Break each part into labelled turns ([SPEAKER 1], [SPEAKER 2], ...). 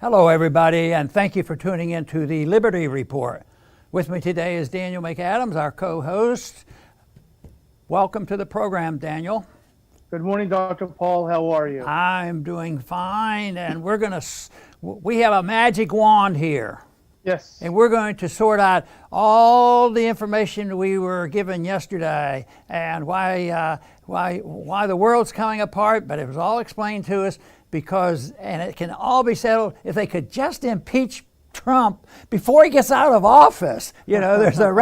[SPEAKER 1] Hello, everybody, and thank you for tuning in to the Liberty Report. With me today is Daniel McAdams, our co-host. Welcome to the program, Daniel.
[SPEAKER 2] Good morning, Dr. Paul. How are you?
[SPEAKER 1] I'm doing fine, and we have a magic wand here.
[SPEAKER 2] Yes.
[SPEAKER 1] And we're going to sort out all the information we were given yesterday and why the world's coming apart, but it was all explained to us and it can all be settled if they could just impeach Trump before he gets out of office. You know, there's the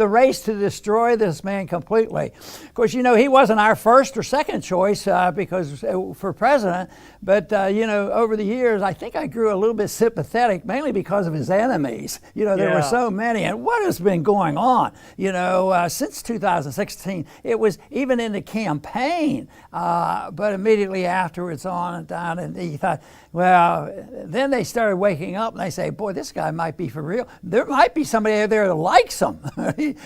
[SPEAKER 1] race to destroy this man completely. Of course, you know, he wasn't our first or second choice for president, but you know, over the years, I think I grew a little bit sympathetic, mainly because of his enemies. You know, there were so many, and what has been going on? You know, since 2016, it was even in the campaign, but immediately afterwards, on and down, and he thought, well, then they started waking up and they say, boy, this guy might be for real. There might be somebody out there that likes him.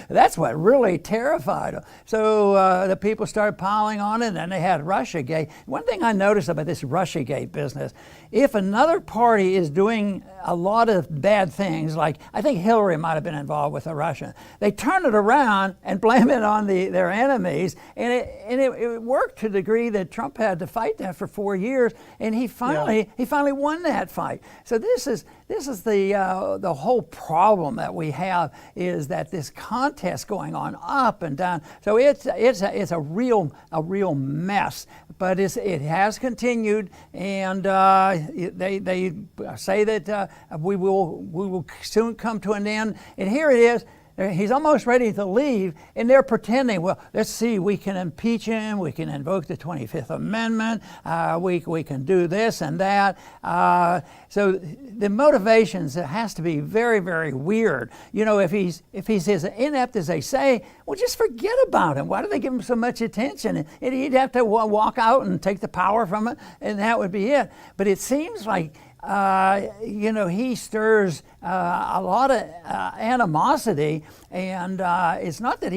[SPEAKER 1] That's what really terrified him. So the people started piling on, and then they had Russiagate. One thing I noticed about this Russiagate business, if another party is doing a lot of bad things, like I think Hillary might have been involved with the Russian, they turn it around and blame it on their enemies, and it worked to the degree that Trump had to fight that for 4 years, and he finally won that fight. So this is the whole problem that we have, is that this contest going on up and down. So it's a real mess. But it has continued, and they say that we will soon come to an end. And here it is. He's almost ready to leave, and they're pretending, well, let's see, we can impeach him, we can invoke the 25th Amendment, we can do this and that. So the motivations, it has to be very, very weird. You know, if he's as inept as they say, well, just forget about him. Why do they give him so much attention? And he'd have to walk out and take the power from it, and that would be it. But it seems like you know, he stirs a lot of animosity, and it's not that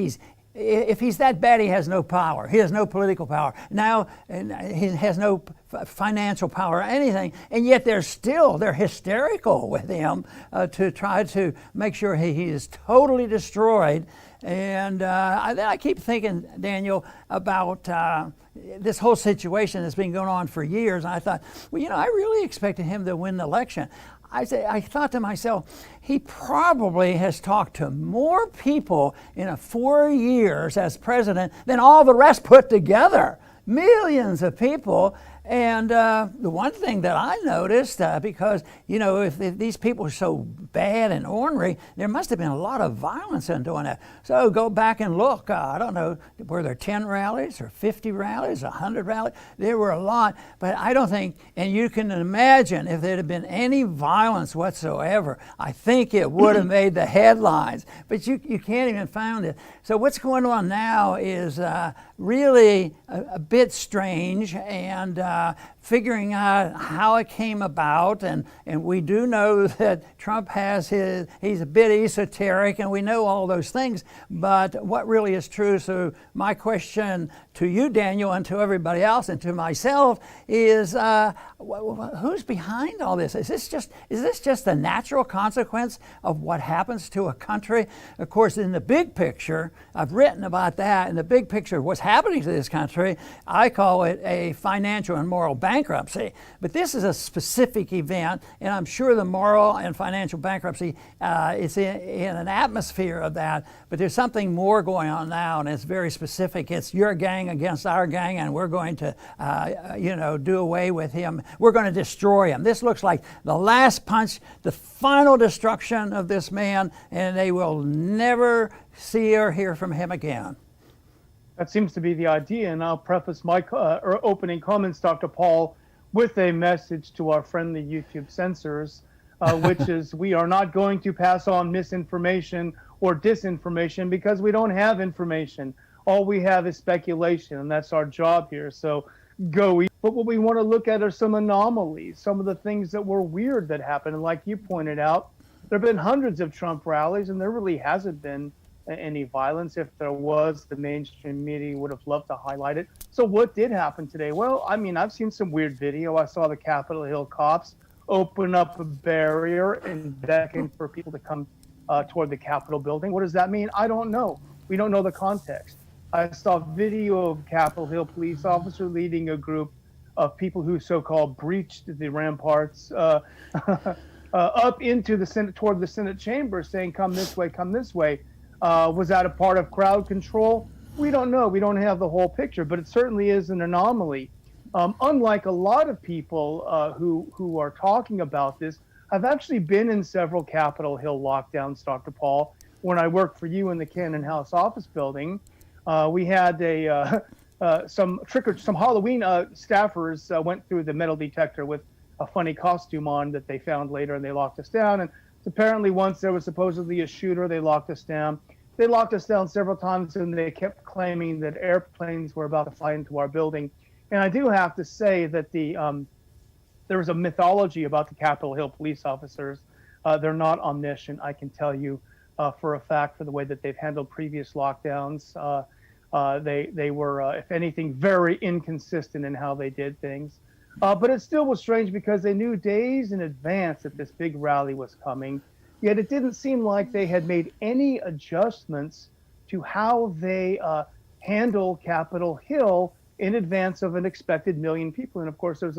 [SPEAKER 1] if he's that bad, he has no power. He has no political power. Now, he has no financial power or anything, and yet they're hysterical with him to try to make sure he is totally destroyed. And I keep thinking, Daniel, about this whole situation that's been going on for years. And I thought, well, you know, I really expected him to win the election. I thought to myself, he probably has talked to more people in 4 years as president than all the rest put together. Millions of people. And the one thing that I noticed, because, you know, if these people are so bad and ornery, there must have been a lot of violence in doing that. So go back and look. I don't know, were there 10 rallies or 50 rallies, 100 rallies? There were a lot. But I don't think, and you can imagine if there had been any violence whatsoever, I think it would have made the headlines. But you can't even find it. So what's going on now is really a bit strange, and figuring out how it came about, and we do know that Trump he's a bit esoteric, and we know all those things, but what really is true? So my question to you, Daniel, and to everybody else, and to myself, is who's behind all this? Is this just the natural consequence of what happens to a country? Of course, in the big picture, I've written about that. In the big picture, what's happening to this country, I call it a financial and moral bankruptcy. But this is a specific event, and I'm sure the moral and financial bankruptcy is in an atmosphere of that. But there's something more going on now, and it's very specific. It's your gang against our gang, and we're going to, you know, do away with him. We're going to destroy him. This looks like the last punch, the final destruction of this man, and they will never see or hear from him again.
[SPEAKER 2] That seems to be the idea, and I'll preface my opening comments, Dr. Paul, with a message to our friendly YouTube censors, which is we are not going to pass on misinformation or disinformation because we don't have information. All we have is speculation, and that's our job here. So go eat. But what we want to look at are some anomalies, some of the things that were weird that happened. And like you pointed out, there have been hundreds of Trump rallies, and there really hasn't been any violence. If there was, the mainstream media would have loved to highlight it. So what did happen today? Well, I mean, I've seen some weird video. I saw the Capitol Hill cops open up a barrier and beckon for people to come toward the Capitol building. What does that mean? I don't know. We don't know the context. I saw video of Capitol Hill police officer leading a group of people who so-called breached the ramparts up into the Senate, toward the Senate chamber, saying, come this way, come this way. Was that a part of crowd control? We don't know. We don't have the whole picture, but it certainly is an anomaly. Unlike a lot of people who are talking about this, I've actually been in several Capitol Hill lockdowns, Dr. Paul. When I worked for you in the Cannon House office building, we had some Halloween staffers went through the metal detector with a funny costume on that they found later, and they locked us down. And apparently once there was supposedly a shooter, they locked us down. They locked us down several times, and they kept claiming that airplanes were about to fly into our building. And I do have to say that there was a mythology about the Capitol Hill police officers. They're not omniscient, I can tell you for a fact, for the way that they've handled previous lockdowns. They were, if anything, very inconsistent in how they did things. But it still was strange because they knew days in advance that this big rally was coming. Yet it didn't seem like they had made any adjustments to how they handle Capitol Hill in advance of an expected million people. And of course, there's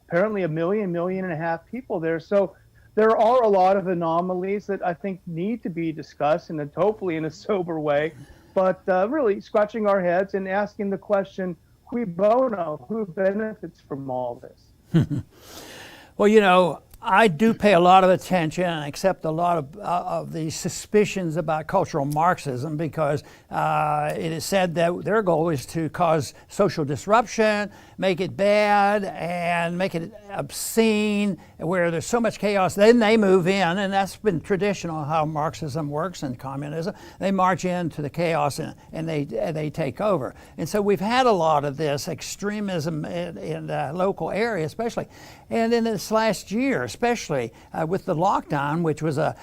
[SPEAKER 2] apparently a million and a half people there. So there are a lot of anomalies that I think need to be discussed, and hopefully in a sober way. But really scratching our heads and asking the question, cui bono, who benefits from all this?
[SPEAKER 1] Well, you know, I do pay a lot of attention and accept a lot of the suspicions about cultural Marxism, because it is said that their goal is to cause social disruption, make it bad, and make it obscene, where there's so much chaos. Then they move in, and that's been traditional how Marxism works and communism. They march into the chaos and they take over. And so we've had a lot of this extremism in the local area, especially. And in this last year, especially with the lockdown, which was a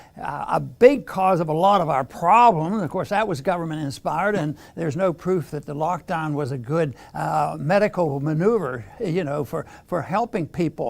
[SPEAKER 1] big cause of a lot of our problems. Of course, that was government inspired, and there's no proof that the lockdown was a good medical maneuver, you know, for helping people.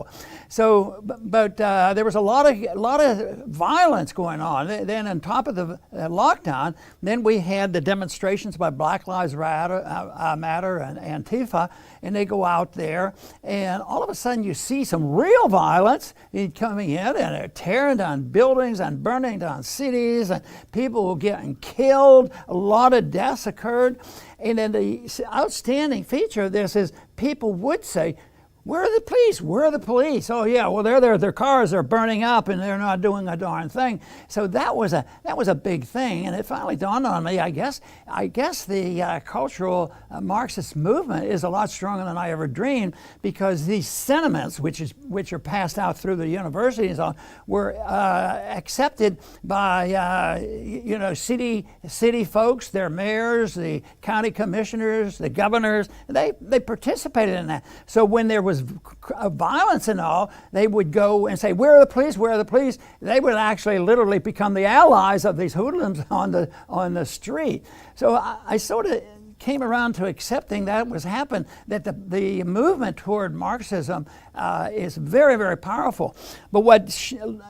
[SPEAKER 1] So, but there was a lot of violence going on. Then on top of the lockdown, then we had the demonstrations by Black Lives Matter and Antifa, and they go out there, and all of a sudden you see some real violence coming in, and they're tearing down buildings and burning down cities, and people were getting killed. A lot of deaths occurred. And then the outstanding feature of this is people would say, where are the police? Where are the police? Oh yeah, well they're there. Their cars are burning up and they're not doing a darn thing. So that was a big thing, and it finally dawned on me. I guess the cultural Marxist movement is a lot stronger than I ever dreamed, because these sentiments, which are passed out through the universities, were accepted by city folks, their mayors, the county commissioners, the governors. They participated in that. So when there was violence and all, they would go and say, where are the police? Where are the police? They would actually literally become the allies of these hoodlums on the street. So I sort of came around to accepting that was happened, that the movement toward Marxism is very, very powerful. But what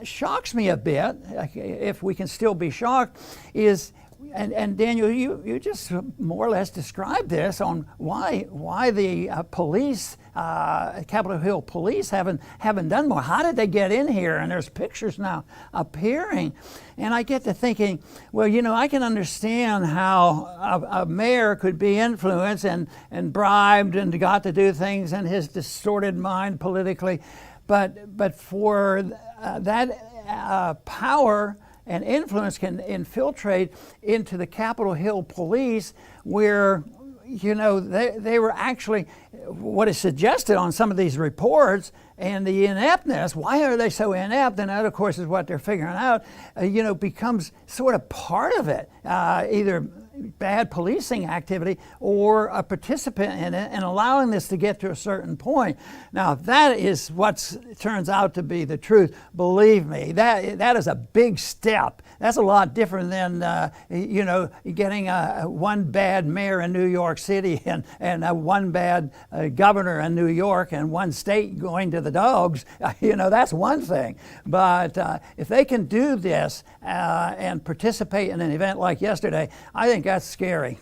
[SPEAKER 1] shocks me a bit, if we can still be shocked, is, and Daniel, you just more or less described this on why the police, Capitol Hill police, haven't done more. How did they get in here? And there's pictures now appearing, and I get to thinking, well, you know, I can understand how a mayor could be influenced and bribed and got to do things in his distorted mind politically, but for that power and influence can infiltrate into the Capitol Hill police, where, you know, they were actually, what is suggested on some of these reports, and the ineptness, why are they so inept? And that, of course, is what they're figuring out, becomes sort of part of it. Either bad policing activity or a participant in it and allowing this to get to a certain point. Now, if that is what turns out to be the truth, believe me, that is a big step. That's a lot different than getting one bad mayor in New York City and one bad governor in New York and one state going to the dogs. That's one thing. But if they can do this and participate in an event like yesterday, I think that's scary.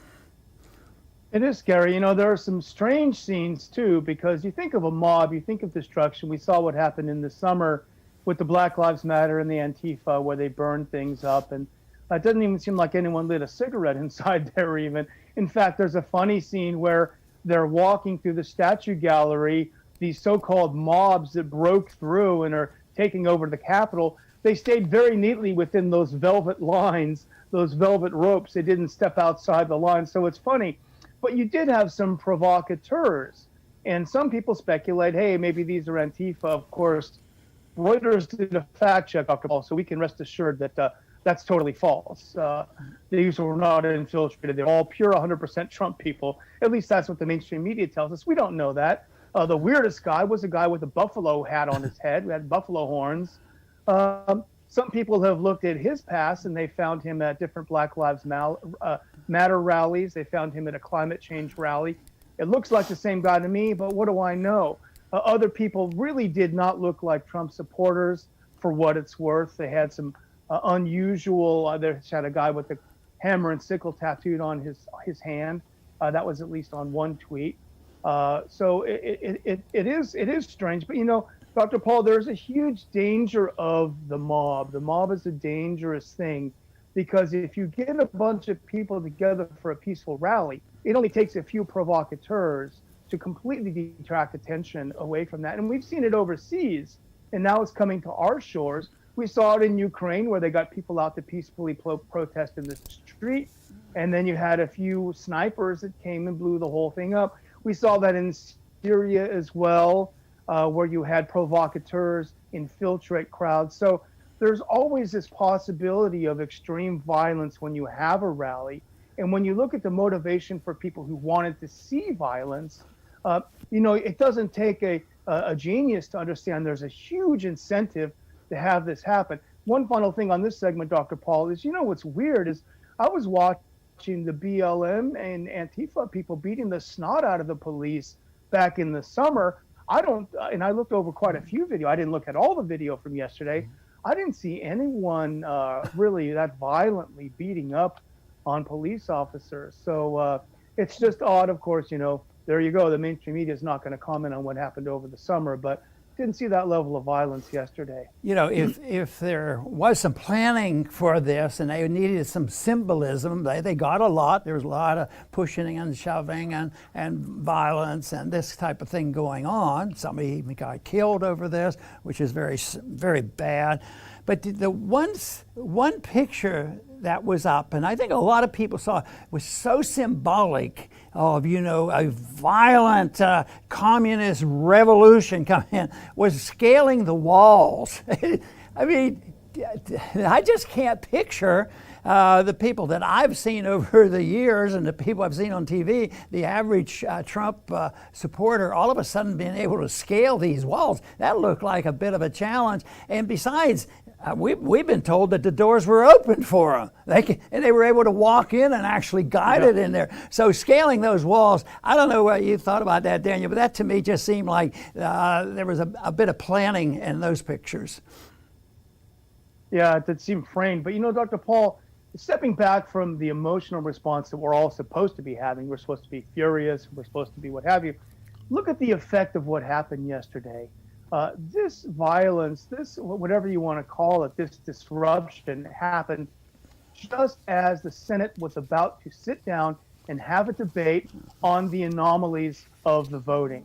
[SPEAKER 2] It is scary. There are some strange scenes too, because you think of a mob, you think of destruction. We saw what happened in the summer with the Black Lives Matter and the Antifa, where they burned things up. And it doesn't even seem like anyone lit a cigarette inside there even. In fact, there's a funny scene where they're walking through the statue gallery, these so-called mobs that broke through and are taking over the Capitol. They stayed very neatly within those velvet lines, those velvet ropes. They didn't step outside the line. So it's funny. But you did have some provocateurs. And some people speculate, hey, maybe these are Antifa. Of course, Reuters did a fact check, Dr. Paul, so we can rest assured that that's totally false. These were not infiltrated. They're all pure 100% Trump people. At least that's what the mainstream media tells us. We don't know that. The weirdest guy was a guy with a buffalo hat on his head who had buffalo horns. Some people have looked at his past and they found him at different Black Lives Matter rallies. They found him at a climate change rally. It looks like the same guy to me, but what do I know? Other people really did not look like Trump supporters, for what it's worth. They had some unusual, they had a guy with a hammer and sickle tattooed on his hand. That was at least on one tweet. So it is strange. But Dr. Paul, there's a huge danger of the mob. The mob is a dangerous thing, because if you get a bunch of people together for a peaceful rally, it only takes a few provocateurs to completely detract attention away from that. And we've seen it overseas, and now it's coming to our shores. We saw it in Ukraine, where they got people out to peacefully protest in the street, and then you had a few snipers that came and blew the whole thing up. We saw that in Syria as well, where you had provocateurs infiltrate crowds. So there's always this possibility of extreme violence when you have a rally. And when you look at the motivation for people who wanted to see violence, it doesn't take a genius to understand there's a huge incentive to have this happen. One final thing on this segment, Dr. Paul, is what's weird is I was watching the BLM and Antifa people beating the snot out of the police back in the summer. And I looked over quite a few videos. I didn't look at all the video from yesterday. I didn't see anyone really that violently beating up on police officers. So it's just odd, of course, there you go. The mainstream media is not going to comment on what happened over the summer, but didn't see that level of violence yesterday.
[SPEAKER 1] If there was some planning for this and they needed some symbolism, they got a lot. There was a lot of pushing and shoving and violence and this type of thing going on. Somebody even got killed over this, which is very, very bad. But the one picture that was up, and I think a lot of people saw it, was so symbolic of, a violent communist revolution coming in, was scaling the walls. I mean, I just can't picture the people that I've seen over the years and the people I've seen on TV, the average Trump supporter, all of a sudden being able to scale these walls. That looked like a bit of a challenge. And besides, we've been told that the doors were open for them. They were able to walk in and actually guide it in there. So scaling those walls, I don't know what you thought about that, Daniel, but that to me just seemed like there was a bit of planning in those pictures.
[SPEAKER 2] Yeah, it did seem framed. But Dr. Paul, stepping back from the emotional response that we're all supposed to be having, we're supposed to be furious, we're supposed to be what have you, look at the effect of what happened yesterday. This violence, this whatever you want to call it, this disruption happened just as the Senate was about to sit down and have a debate on the anomalies of the voting.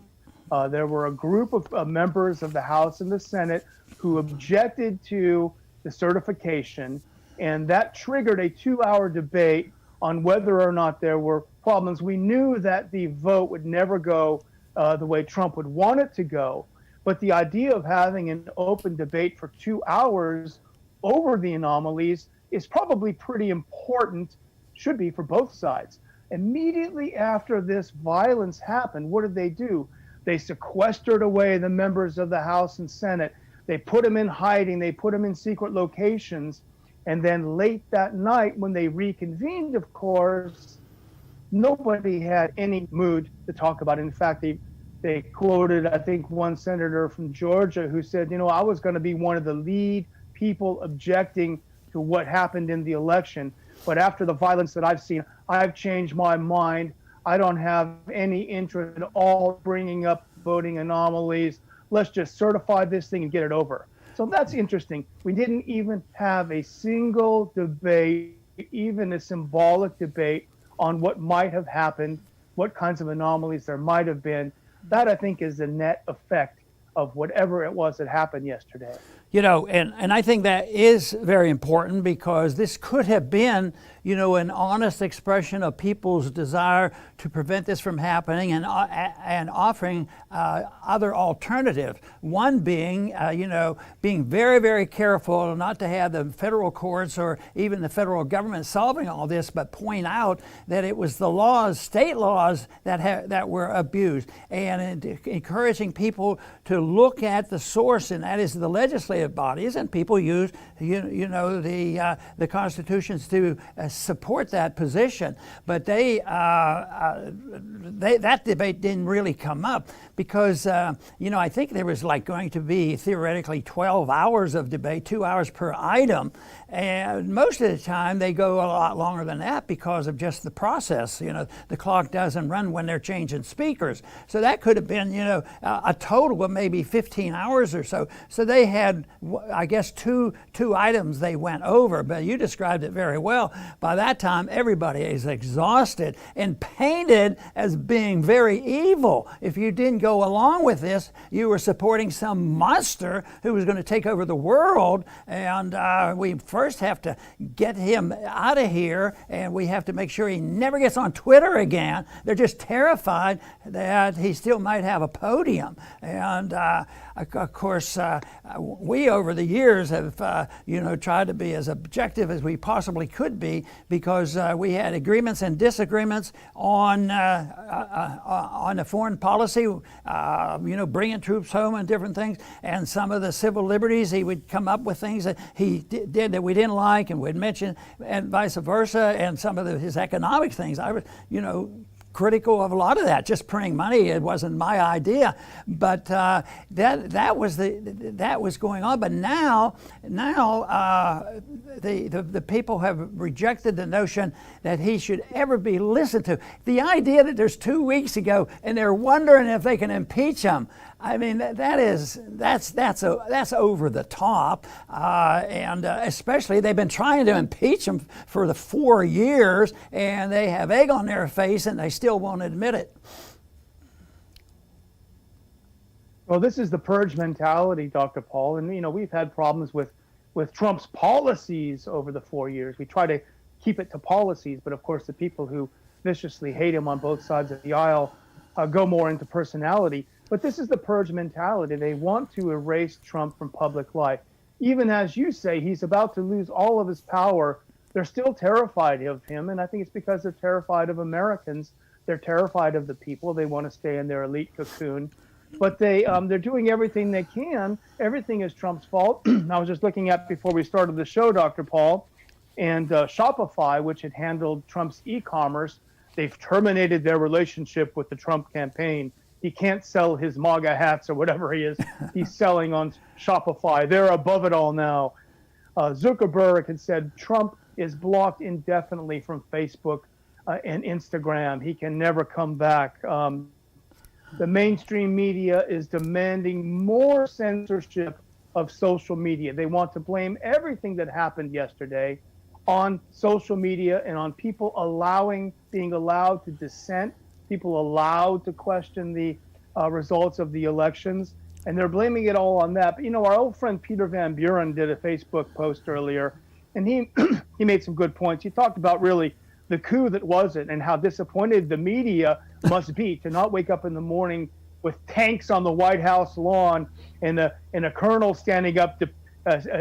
[SPEAKER 2] There were a group of members of the House and the Senate who objected to the certification, and that triggered a 2-hour debate on whether or not there were problems. We knew that the vote would never go the way Trump would want it to go. But the idea of having an open debate for 2 hours over the anomalies is probably pretty important should be for both sides. Immediately after this violence happened, what did they do? They sequestered away the members of the House and Senate. They put them in hiding. They put them in secret locations. And then late that night, when they reconvened, of course, nobody had any mood to talk about it. In fact, they quoted, I think, one senator from Georgia who said, I was going to be one of the lead people objecting to what happened in the election. But after the violence that I've seen, I've changed my mind. I don't have any interest at all bringing up voting anomalies. Let's just certify this thing and get it over. So that's interesting. We didn't even have a single debate, even a symbolic debate on what might have happened, what kinds of anomalies there might have been. That, I think, is the net effect of whatever it was that happened yesterday.
[SPEAKER 1] And I think that is very important, because this could have been, an honest expression of people's desire to prevent this from happening, and offering other alternatives. One being, being very, very careful not to have the federal courts or even the federal government solving all this, but point out that it was the laws, state laws, that were abused, and encouraging people to look at the source, and that is the legislative bodies, and people use the constitutions to support that position. But that debate didn't really come up, because I think there was going to be theoretically 12 hours of debate, 2 hours per item, and most of the time they go a lot longer than that because of just the process. The clock doesn't run when they're changing speakers, so that could have been a total of maybe 15 hours or so. So they had, I guess, two items they went over, but you described it very well. By that time, everybody is exhausted and painted as being very evil. If you didn't go along with this, you were supporting some monster who was going to take over the world, and we first have to get him out of here, and we have to make sure he never gets on Twitter again. They're just terrified that he still might have a podium. And of course, we over the years have tried to be as objective as we possibly could be, because we had agreements and disagreements on the foreign policy, bringing troops home and different things, and some of the civil liberties. He would come up with things that he did that we didn't like, and we'd mention, and vice versa. And some of his economic things, I was, critical of a lot of that. Just printing money, it wasn't my idea, but that was going on. But now the people have rejected the notion that he should ever be listened to. The idea that there's 2 weeks ago and they're wondering if they can impeach him, I mean, that's over the top, and especially they've been trying to impeach him for the 4 years, and they have egg on their face, and they still won't admit it.
[SPEAKER 2] Well, this is the purge mentality, Dr. Paul, and we've had problems with Trump's policies over the 4 years. We try to keep it to policies, but of course the people who viciously hate him on both sides of the aisle go more into personality. But this is the purge mentality. They want to erase Trump from public life. Even as you say, he's about to lose all of his power. They're still terrified of him, and I think it's because they're terrified of Americans. They're terrified of the people. They want to stay in their elite cocoon. But they're doing everything they can. Everything is Trump's fault. I was just looking at, before we started the show, Dr. Paul, and Shopify, which had handled Trump's e-commerce, they've terminated their relationship with the Trump campaign. He can't sell his MAGA hats or whatever he's selling on Shopify. They're above it all now. Zuckerberg had said Trump is blocked indefinitely from Facebook and Instagram. He can never come back. The mainstream media is demanding more censorship of social media. They want to blame everything that happened yesterday on social media and on people being allowed to dissent, people allowed to question the results of the elections, and they're blaming it all on that. But our old friend Peter Van Buren did a Facebook post earlier, and he made some good points. He talked about really the coup that was it, and how disappointed the media must be to not wake up in the morning with tanks on the White House lawn and a colonel standing up to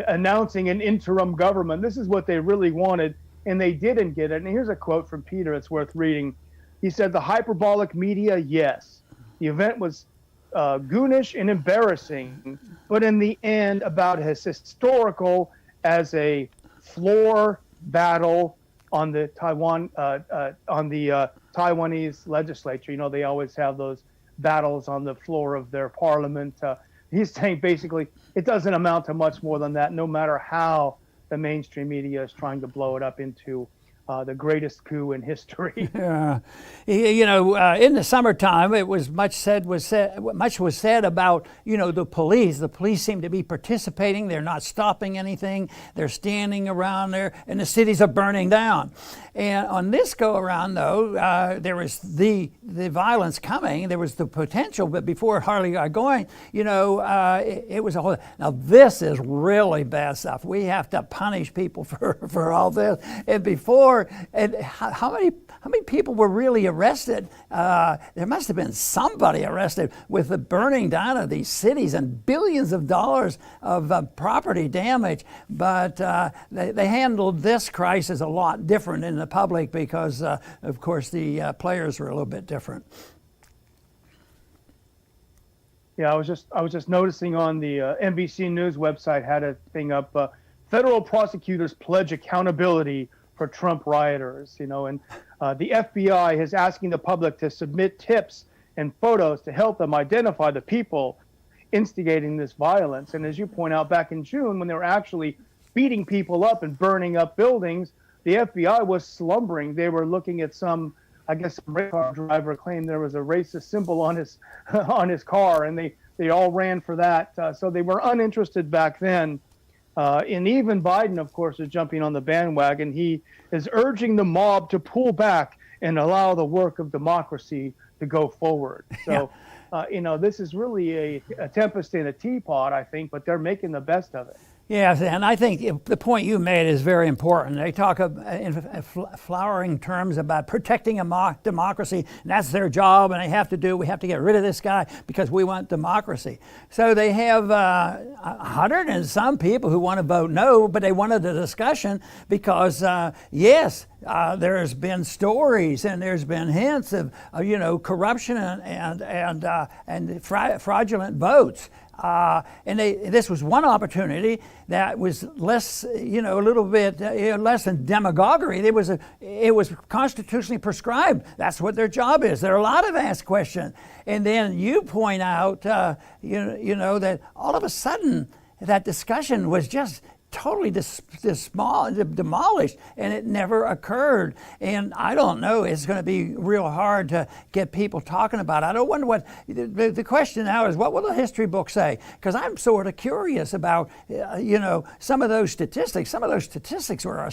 [SPEAKER 2] announcing an interim government. This is what they really wanted. and they didn't get it. And here's a quote from Peter, it's worth reading. He said, "The hyperbolic media, yes. The event was goonish and embarrassing, but in the end about as historical as a floor battle on the Taiwanese legislature." You know, they always have those battles on the floor of their parliament. He's saying basically it doesn't amount to much more than that, no matter how the mainstream media is trying to blow it up into the greatest coup in history.
[SPEAKER 1] Yeah, you know, in the summertime, it was much was said about, you know, the police. The police seem to be participating. They're not stopping anything. They're standing around there, and the cities are burning down. And on this go around, though, there was the violence coming. There was the potential, but before it hardly got going, you know, it was a whole. Now this is really bad stuff. We have to punish people for all this. And before. And how many people were really arrested? There must have been somebody arrested with the burning down of these cities and billions of dollars of property damage. But they handled this crisis a lot different in the public because, of course, the players were a little bit different.
[SPEAKER 2] Yeah, I was just noticing on the NBC News website had a thing up. Federal prosecutors pledge accountability for Trump rioters, you know, and the FBI is asking the public to submit tips and photos to help them identify the people instigating this violence. And as you point out, back in June, when they were actually beating people up and burning up buildings, the FBI was slumbering. They were looking at some race car driver claimed there was a racist symbol on his car, and they all ran for that. So they were uninterested back then. And even Biden, of course, is jumping on the bandwagon. He is urging the mob to pull back and allow the work of democracy to go forward. So, you know, this is really a tempest in a teapot, I think, but they're making the best of it.
[SPEAKER 1] Yes, and I think the point you made is very important. They talk in flowering terms about protecting a democracy, and that's their job, and we have to get rid of this guy because we want democracy. So they have 100 and some people who want to vote no, but they wanted the discussion because, yes, there's been stories and there's been hints of you know, corruption and fraudulent votes. And this was one opportunity that was less, you know, a little bit less than demagoguery. It was constitutionally prescribed. That's what their job is. There are a lot of asked questions, and then you point out, you know, that all of a sudden that discussion was just totally demolished, and it never occurred. And I don't know, it's going to be real hard to get people talking about it. I don't wonder what the question now is, what will the history book say? Because I'm sort of curious about you know, some of those statistics. Some of those statistics were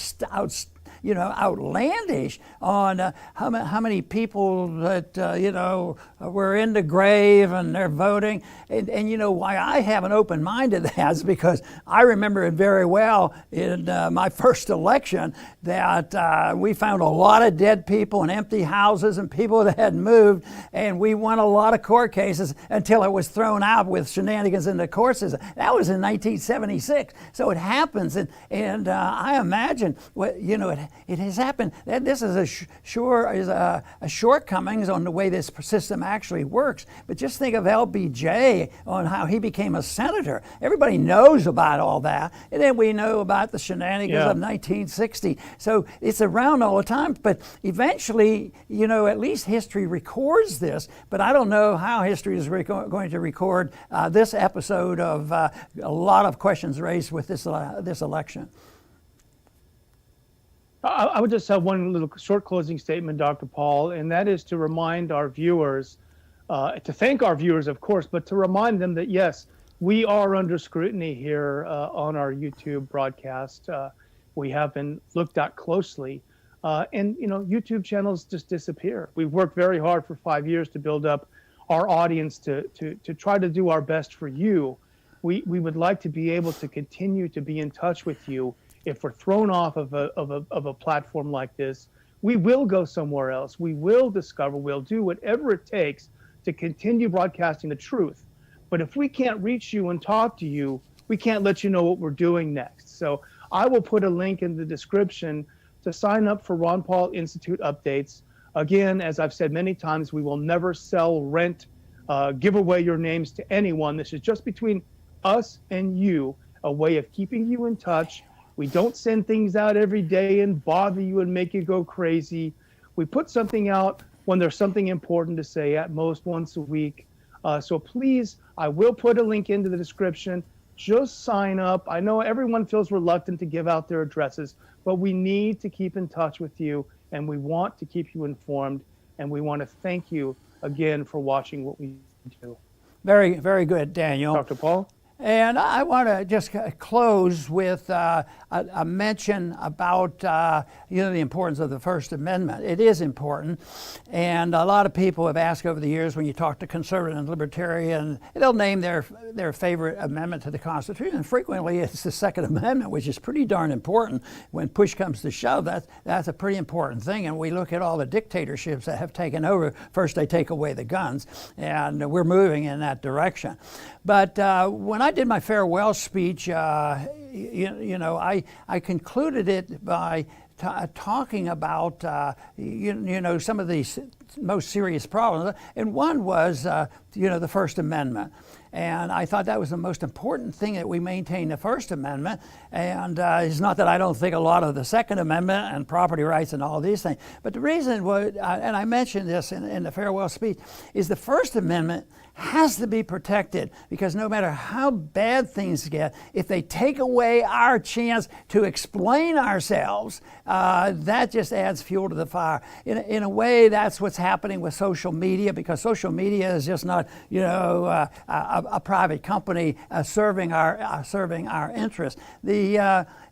[SPEAKER 1] outlandish on how many people that you know, were in the grave and they're voting. And you know why I have an open mind to that is because I remember it very well in my first election that we found a lot of dead people and empty houses and people that had moved, and we won a lot of court cases until it was thrown out with shenanigans in the court system. That was in 1976. So it happens, and I imagine you know, it has happened. This is a shortcomings on the way this system actually works. But just think of LBJ, on how he became a senator. Everybody knows about all that. And then we know about the shenanigans of 1960. So it's around all the time. But eventually, you know, at least history records this. But I don't know how history is going to record this episode of a lot of questions raised with this election.
[SPEAKER 2] I would just have one little short closing statement, Dr. Paul, and that is to remind our viewers, to thank our viewers, of course, but to remind them that, yes, we are under scrutiny here on our YouTube broadcast. We have been looked at closely. And, you know, YouTube channels just disappear. We've worked very hard for 5 years to build up our audience to try to do our best for you. We would like to be able to continue to be in touch with you. If we're thrown off of a platform like this, we will go somewhere else. We will discover, we'll do whatever it takes to continue broadcasting the truth. But if we can't reach you and talk to you, we can't let you know what we're doing next. So I will put a link in the description to sign up for Ron Paul Institute updates. Again, as I've said many times, we will never sell, rent, give away your names to anyone. This is just between us and you, a way of keeping you in touch. We don't send things out every day and bother you and make you go crazy. We put something out when there's something important to say, at most once a week. So please, I will put a link into the description. Just sign up. I know everyone feels reluctant to give out their addresses, but we need to keep in touch with you, and we want to keep you informed, and we want to thank you again for watching what we do.
[SPEAKER 1] Very, very good, Daniel.
[SPEAKER 2] Dr. Paul?
[SPEAKER 1] And I want to just close with a mention about the importance of the First Amendment. It is important, and a lot of people have asked over the years, when you talk to conservative and libertarian, they'll name their favorite amendment to the Constitution, and frequently it's the Second Amendment, which is pretty darn important. When push comes to shove, that's a pretty important thing. And we look at all the dictatorships that have taken over. First they take away the guns, and we're moving in that direction. But when I did my farewell speech, I concluded it by talking about some of these most serious problems, and one was the First Amendment. And I thought that was the most important thing, that we maintain the First Amendment. And it's not that I don't think a lot of the Second Amendment and property rights and all these things, but the reason was, and I mentioned this in the farewell speech, is the First Amendment has to be protected, because no matter how bad things get, if they take away our chance to explain ourselves, that just adds fuel to the fire. In a way, that's what's happening with social media, because social media is just not a private company serving our interests. They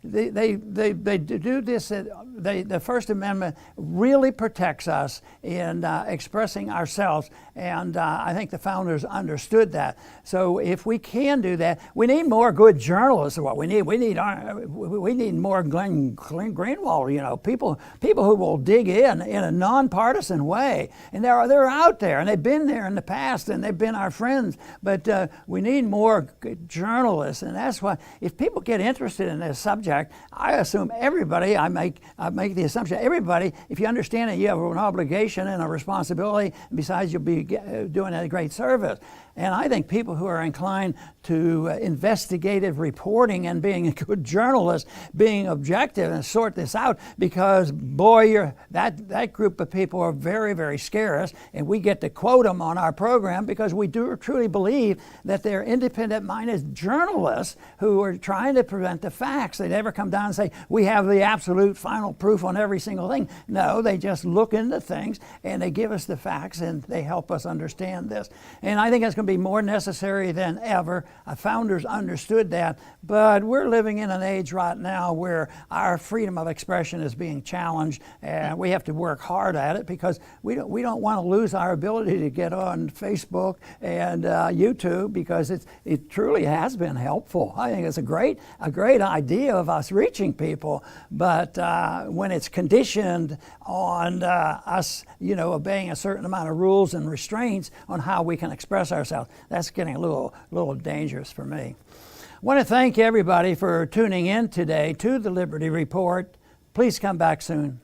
[SPEAKER 1] do this. The First Amendment really protects us in expressing ourselves, and I think the founders understood that. So if we can do that, we need more good journalists. What we need more Glenn Greenwald. People who will dig in a nonpartisan way, and they're out there, and they've been there in the past, and they've been our friends. But we need more good journalists, and that's why, if people get interested in this subject, I assume everybody. I make the assumption everybody, if you understand it, you have an obligation and a responsibility. And besides, you'll be doing a great service. And I think people who are inclined to investigative reporting and being a good journalist, being objective and sort this out, because boy, that group of people are very, very scarce, and we get to quote them on our program because we do truly believe that they're independent-minded journalists who are trying to present the facts. They never come down and say, we have the absolute final proof on every single thing. No, they just look into things and they give us the facts, and they help us understand this. And I think that's going to be more necessary than ever. Founders understood that, but we're living in an age right now where our freedom of expression is being challenged, and we have to work hard at it, because we don't want to lose our ability to get on Facebook and YouTube, because it truly has been helpful. I think it's a great idea of us reaching people, but when it's conditioned on us, obeying a certain amount of rules and restraints on how we can express ourselves, that's getting a little dangerous for me. I want to thank everybody for tuning in today to the Liberty Report. Please come back soon.